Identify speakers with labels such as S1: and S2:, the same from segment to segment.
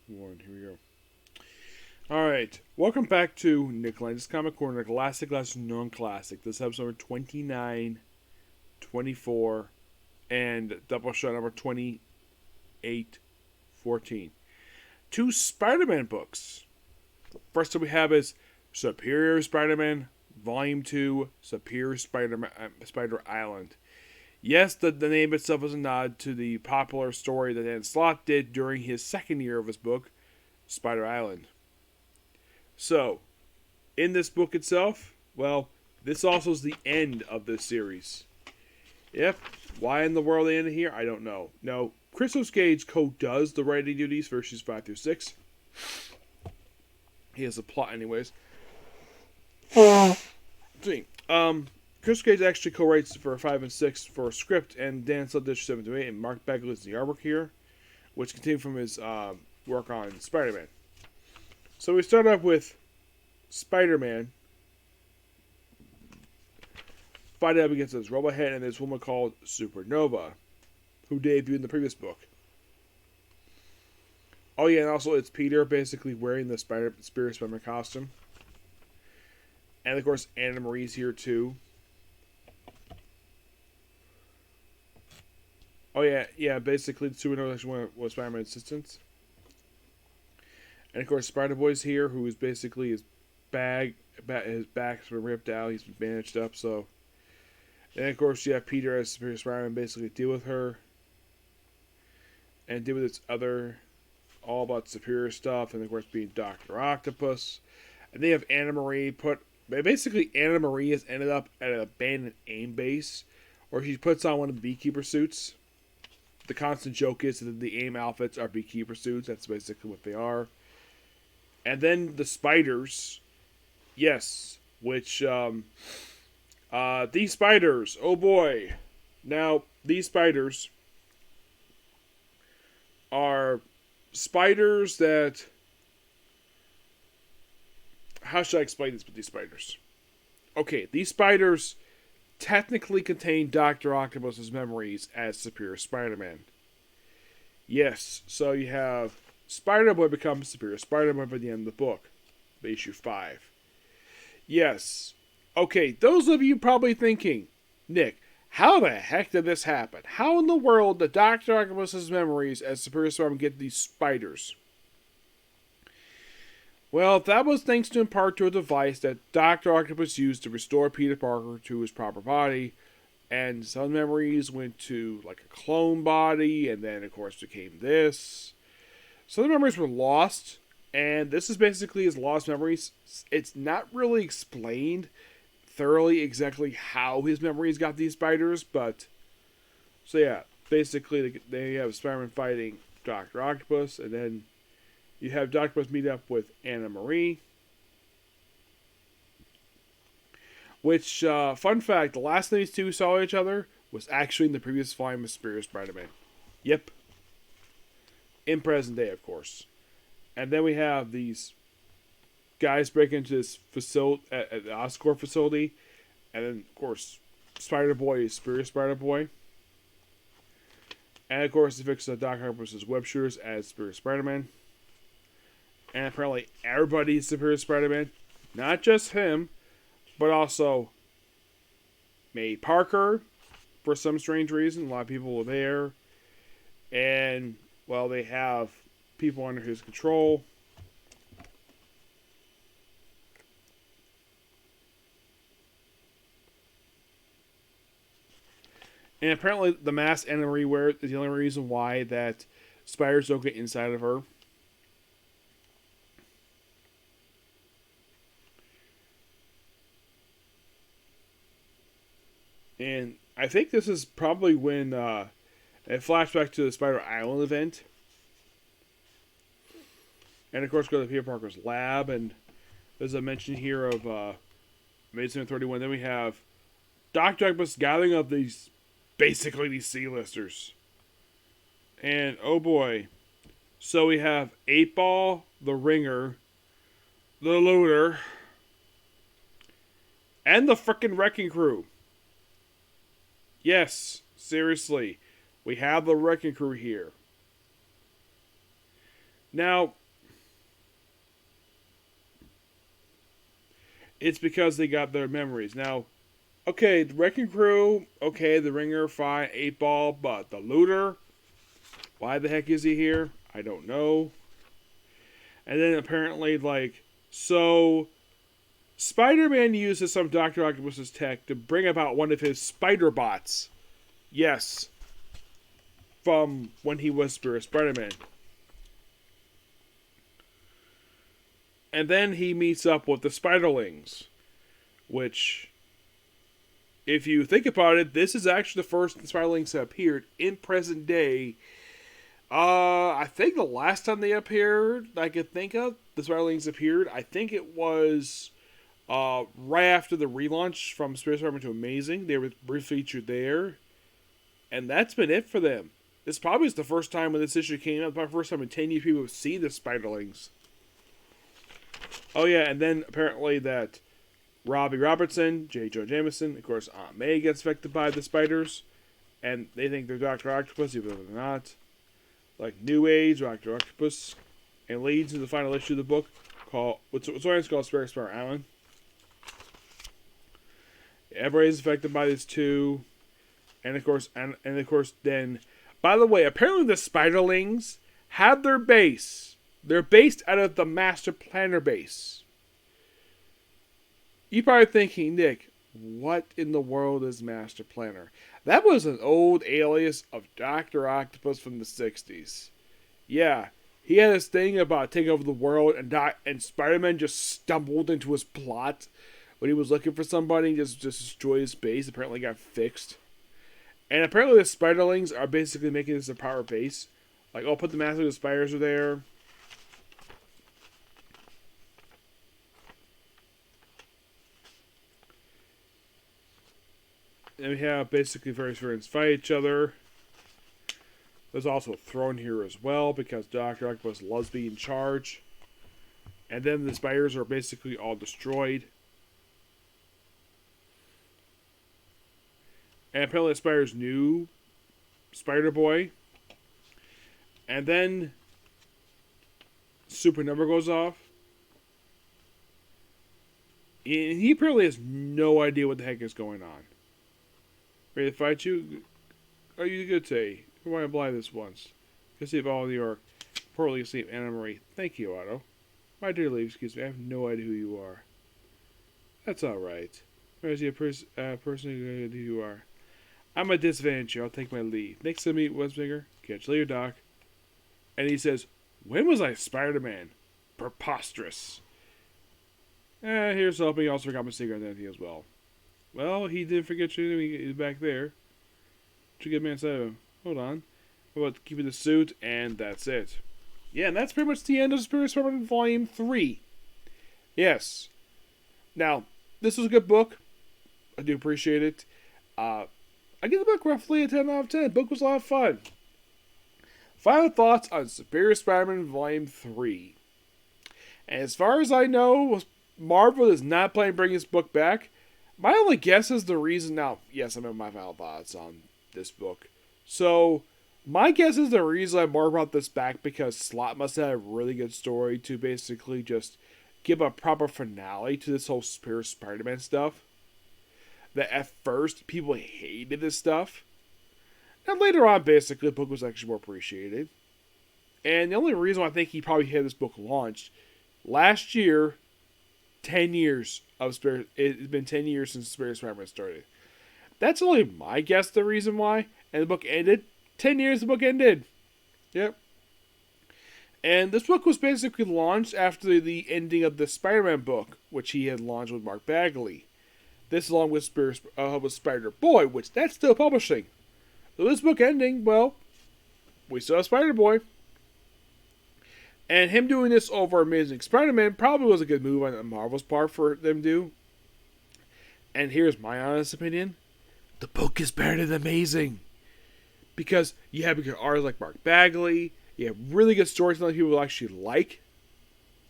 S1: One, here we go. Alright, welcome back to Nick Lenz's Comic Corner, classic, non-classic. This is episode number 29, 24, and Doubleshot number 28, 14. Two Spider-Man books. First that we have is Superior Spider-Man, Volume 2, Superior Spider Island. Yes, the name itself is a nod to the popular story that Dan Slott did during his second year of his book, Spider Island. So, in this book itself, well, this also is the end of this series. Yep, why in the world they ended here, I don't know. No, Christos Gage co-does the writing duties for issues 5 through 6. He has a plot anyways. See, Chris Gage actually co-writes for 5 and 6 for a script, and Dan Slott did 7 to 8, and Mark Bagley is the artwork here, which continued from his work on Spider-Man. So we start off with Spider-Man fighting up against this robot head and this woman called Supernova, who debuted in the previous book. Oh yeah, and also it's Peter basically wearing the Spirit Spider-Man costume. And of course Anna Marie's here too. Oh yeah, basically Supernova actually was Spider-Man's assistant. And of course, Spider Boy's here, who is basically his back's been ripped out. He's been bandaged up. So, and of course, you have Peter as Superior Spider-Man basically deal with her, and deal with its other, all about superior stuff. And of course, being Doctor Octopus, and they have Anna Marie basically Anna Marie has ended up at an abandoned AIM base, or she puts on one of the beekeeper suits. The constant joke is that the AIM outfits are beekeeper suits. That's basically what they are. And then the spiders, yes, which, these spiders, oh boy. Now, these spiders are spiders that, how should I explain this with these spiders? Okay, these spiders technically contain Dr. Octopus's memories as Superior Spider-Man. Yes, so you have Spider-Boy becomes Superior Spider-Man by the end of the book. Issue 5. Yes. Okay, those of you probably thinking, Nick, how the heck did this happen? How in the world did Dr. Octopus's memories as Superior Spider-Man get these spiders? Well, that was thanks to in part to a device that Dr. Octopus used to restore Peter Parker to his proper body. And some memories went to like a clone body, and then of course became this. So the memories were lost, and this is basically his lost memories. It's not really explained thoroughly exactly how his memories got these spiders, but so yeah, basically they have Spider-Man fighting Dr. Octopus, and then you have Dr. Octopus meet up with Anna Marie. Which, fun fact, the last time these two saw each other was actually in the previous volume of Superior Spider-Man. Yep. In present day, of course. And then we have these guys break into this facility at the Oscorp facility. And then, of course, Spider-Boy is Superior Spider-Boy. And, of course, they fix the Doc Octopus's web shooters as Superior Spider-Man. And apparently everybody is Superior Spider-Man. Not just him, but also May Parker, for some strange reason. A lot of people were there. And, well, they have people under his control. And apparently the mask Anna Marie wears is the only reason why that spiders don't get inside of her. And I think this is probably when it flashback to the Spider Island event. And of course, go to Peter Parker's lab. And there's a mention here of Amazing 31. Then we have Dr. Octopus gathering up these, basically these C-listers. And oh boy. So we have 8-Ball, the Ringer, the Looter, and the frickin' Wrecking Crew. Yes, seriously. We have the Wrecking Crew here. Now, it's because they got their memories. Now, okay, the Wrecking Crew, okay, the Ringer, fine, 8 Ball, but the Looter, why the heck is he here? I don't know. And then apparently, so Spider-Man uses some Dr. Octopus's tech to bring about one of his spider bots. Yes. From when he was Spider-Man. And then he meets up with the Spiderlings, which, if you think about it, this is actually the first Spiderlings that appeared in present day. I think the last time they appeared, I could think of, the Spiderlings appeared, I think it was right after the relaunch from Spider-Man to Amazing. They were briefly featured there. And that's been it for them. This probably is the first time when this issue came out. Probably the first time in 10 years people have seen the Spiderlings. Oh yeah, and then apparently that Robbie Robertson, J. Jonah Jameson, of course Aunt May gets affected by the spiders. And they think they're Dr. Octopus, even though they're not. Like New Age, Dr. Octopus. And leads to the final issue of the book, called what's called Spider Island. Everybody's affected by this too. And of course, then, by the way, apparently the Spiderlings have their base. They're based out of the Master Planner base. You're probably thinking, Nick, what in the world is Master Planner? That was an old alias of Dr. Octopus from the 60s. Yeah, he had this thing about taking over the world, and Spider-Man just stumbled into his plot when he was looking for somebody and just destroyed his base. Apparently got fixed. And apparently the Spiderlings are basically making this a power base. Like, put the Master of the Spiders are there. And we have basically various variants fight each other. There's also a throne here as well, because Dr. Octopus loves being in charge. And then the spiders are basically all destroyed. And apparently the spiders knew Spider-Boy. And then Supernumber goes off. And he apparently has no idea what the heck is going on. Ready to fight you? Are you good today? Who want to apply this once? Go see if all of you are poorly asleep. Anna Marie. Thank you, Otto. My dear lady, excuse me, I have no idea who you are. That's alright. Where's the person who you are? I'm at disadvantage here. I'll take my leave. Next to meet Westbigger. Catch you later, Doc. And he says, when was I Spider-Man? Preposterous. Here's hoping he also forgot my secret identity as well. Well, he did forget you. He's back there. What you get man said of him? Hold on. How about keeping the suit? And that's it. Yeah, and that's pretty much the end of Spider-Man Volume 3. Yes. Now, this was a good book. I do appreciate it. I give the book roughly a 10 out of 10. The book was a lot of fun. Final thoughts on Superior Spider-Man Volume 3. And as far as I know, Marvel is not planning to bring this book back. My only guess is the reason... Now, yes, I know my final thoughts on this book. So, my guess is the reason I Marvel brought this back because Slott must have a really good story to basically just give a proper finale to this whole Superior Spider-Man stuff. That at first, people hated this stuff. And later on, basically, the book was actually more appreciated. And the only reason why I think he probably had this book launched, last year, 10 years of Spirit. It's been 10 years since Spirit Spider-Man started. That's only my guess the reason why. And the book ended. 10 years the book ended. Yep. And this book was basically launched after the ending of the Spider-Man book, which he had launched with Mark Bagley. This along with Spider-Boy, which that's still publishing. So this book ending, well, we still have Spider-Boy. And him doing this over Amazing Spider-Man probably was a good move on Marvel's part for them to do. And here's my honest opinion. The book is better than Amazing. Because you have good artists like Mark Bagley. You have really good storytelling people will actually like.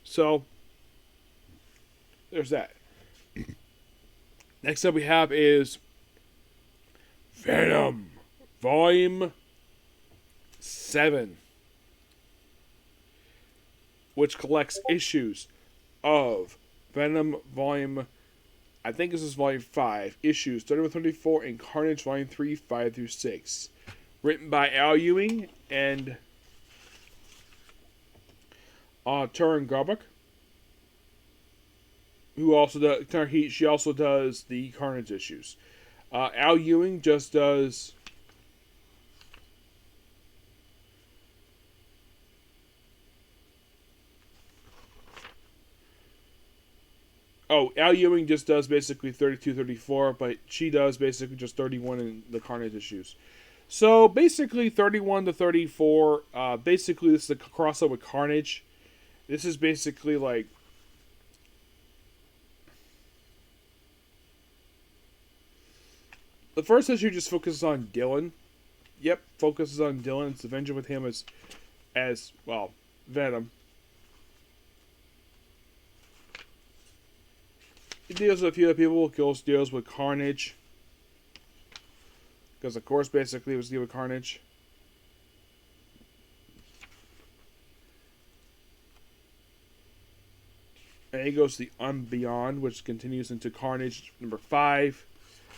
S1: So, there's that. Next up we have is Venom, Volume 7. which collects issues of Venom Volume, I think this is Volume 5, issues 31 34, and Carnage Volume 3, 5 through 6. Written by Al Ewing and Turin Garbuk, who also does, she also does the Carnage issues. Al Ewing just does Al Ewing just does basically 32, 34, but she does basically just 31 in the Carnage issues. So basically 31 to 34, basically this is a crossover with Carnage. This is basically like the first issue just focuses on Dylan. Yep, focuses on Dylan. It's adventure with him as well, Venom. It deals with a few other people. Deals with Carnage. Because, of course, basically it was dealing with Carnage. And he goes to the Unbeyond, which continues into Carnage number 5.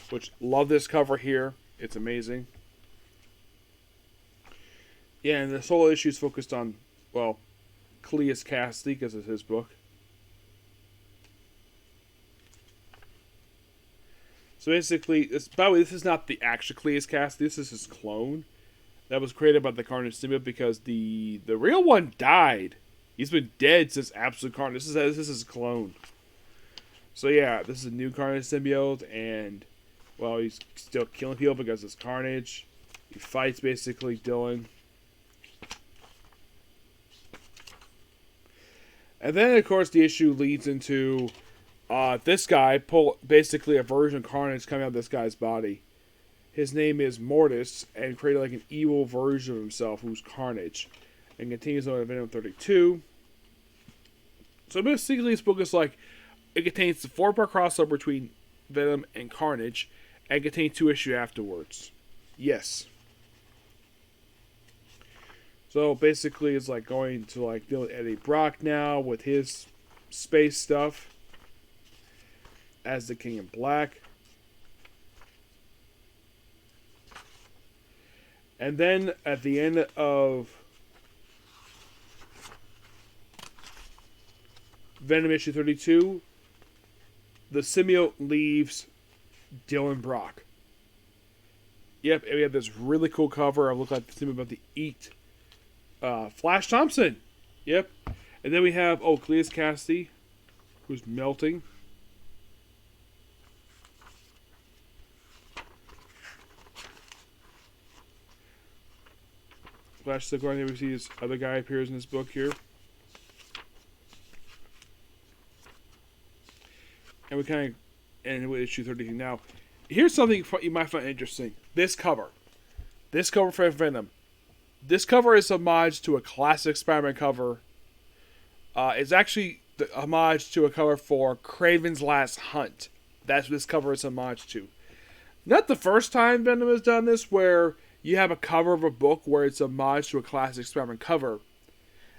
S1: Which, love this cover here. It's amazing. Yeah, and the solo issue is focused on, well, Cleus Cassidy, because it's his book. So basically, by the way, this is not the actual Cleus Cassidy. This is his clone that was created by the Carnage symbiote because the real one died. He's been dead since Absolute Carnage. This is his clone. So yeah, this is a new Carnage symbiote, and well, he's still killing people because it's Carnage. He fights basically Dylan. And then, of course, the issue leads into this guy basically a version of Carnage coming out of this guy's body. His name is Mortis, and created like an evil version of himself who's Carnage, and continues on Venom 32. So basically, this book is like it contains the 4-part crossover between Venom and Carnage, and contains 2 issues afterwards. Yes. So basically, it's like going to like deal with Eddie Brock now with his space stuff as the King in Black. And then at the end of Venom issue 32, the symbiote leaves Dylan Brock. Yep, and we have this really cool cover. I look like the symbiote about to eat Flash Thompson. Yep. And then we have, Cleus Cassidy, who's melting. Flash the Guardian, we see this other guy appears in this book here. And we kind of end with issue 30 now. Here's something you might find interesting. This cover for Venom. This cover is homage to a classic Spider-Man cover. It's actually the homage to a cover for Kraven's Last Hunt. That's what this cover is homage to. Not the first time Venom has done this, where you have a cover of a book where it's homage to a classic Spider-Man cover.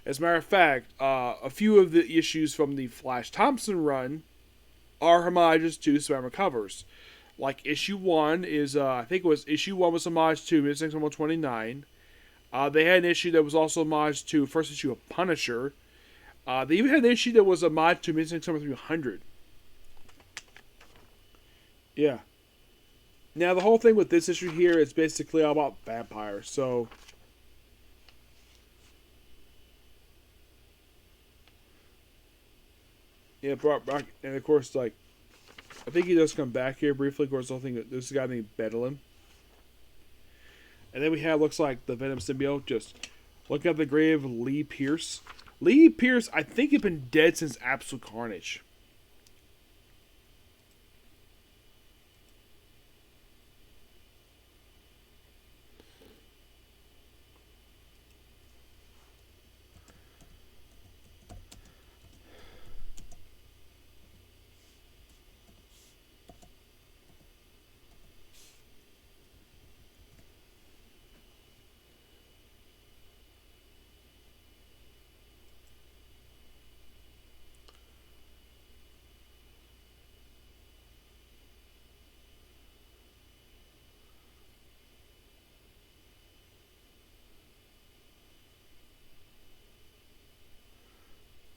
S1: As a matter of fact, a few of the issues from the Flash Thompson run are homages to Spider-Man covers. Like issue 1 is, I think it was issue 1 was homage to Missing 129. They had an issue that was also homage to first issue of Punisher. They even had an issue that was homage to Missing 300. Yeah. Now the whole thing with this issue here is basically all about vampires. So yeah, Brock, and of course, like I think he does come back here briefly. Of course, the whole thing. There's a guy named Bedlam. And then we have, looks like the Venom symbiote just looking at the grave of Lee Pierce. Lee Pierce, I think, had been dead since Absolute Carnage.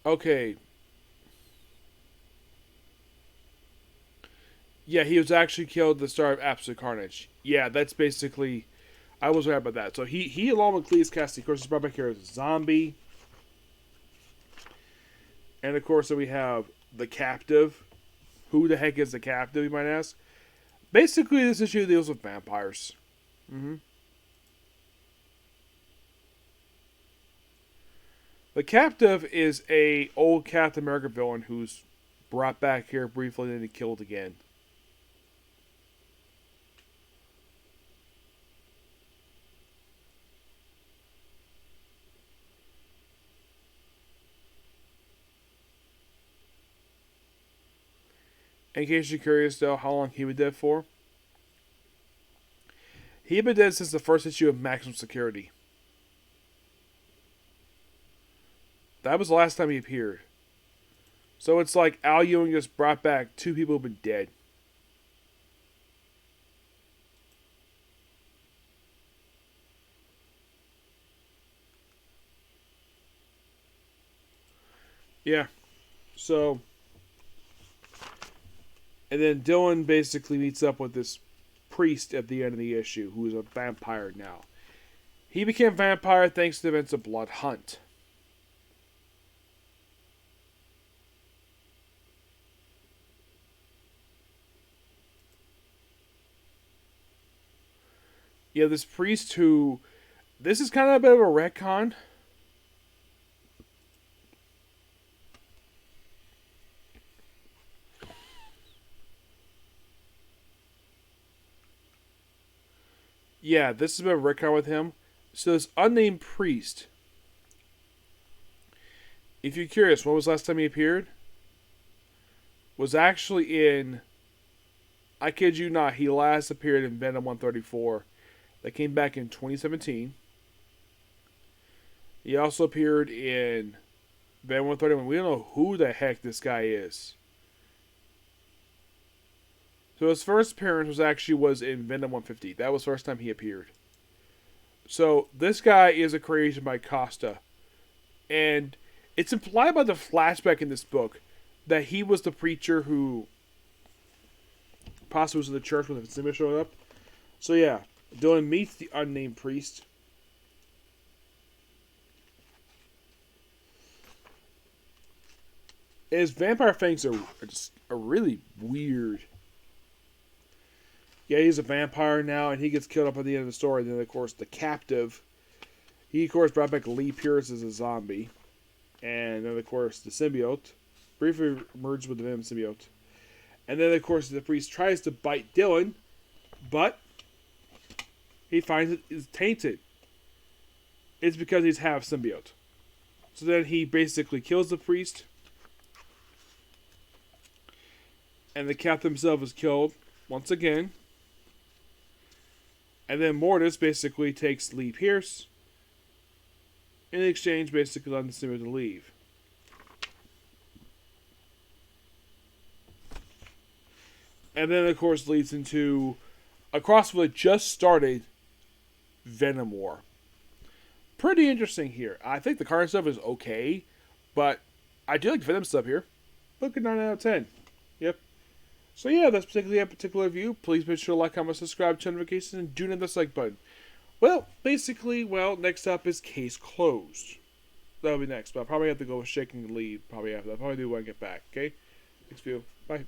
S1: Okay. Yeah, he was actually killed at the start of Absolute Carnage. Yeah, that's basically. I was right about that. So he along with Cletus Cassidy, of course, is brought back here as a zombie. And of course, then we have the captive. Who the heck is the captive, you might ask? Basically, this issue deals with vampires. Mm-hmm. The captive is a old Captain America villain who's brought back here briefly and then killed again. In case you're curious, though, how long he been dead for? He been dead since the first issue of Maximum Security. That was the last time he appeared. So it's like Al Ewing just brought back two people who've been dead. Yeah. So, and then Dylan basically meets up with this priest at the end of the issue, who is a vampire now. He became a vampire thanks to the events of Blood Hunt. Yeah, this priest who. This is kind of a bit of a retcon. Yeah, this has been a retcon with him. So this unnamed priest. If you're curious, when was the last time he appeared? Was actually in. I kid you not, he last appeared in Venom 134. That came back in 2017. He also appeared in Venom 131. We don't know who the heck this guy is. So his first appearance was in Venom 150. That was the first time he appeared. So this guy is a creation by Costa. And it's implied by the flashback in this book that he was the preacher who possibly was in the church when the symbiote showed up. So yeah, Dylan meets the unnamed priest. His vampire fangs are just really weird. Yeah, he's a vampire now, and he gets killed up at the end of the story. Then, of course, the captive. He, of course, brought back Lee Pierce as a zombie. And then, of course, the symbiote. Briefly merged with the Venom symbiote. And then, of course, the priest tries to bite Dylan, but he finds it is tainted. It's because he's half symbiote. So then he basically kills the priest. And the captain himself is killed once again. And then Mortis basically takes Lee Pierce. In exchange, basically letting the symbiote to leave. And then, of course, leads into a crossover that just started, Venom War. Pretty interesting here. I think the current stuff is okay, but I do like Venom stuff here. Look at 9 out of 10. Yep. So yeah, that's particularly a particular review. Please make sure to like, comment, subscribe, turn notifications, and do hit the like button. Well, basically, next up is Case Closed. That'll be next, but I'll probably have to go with Shaking the Lead probably after that. I'll probably do when I get back, okay? Thanks for you. Bye.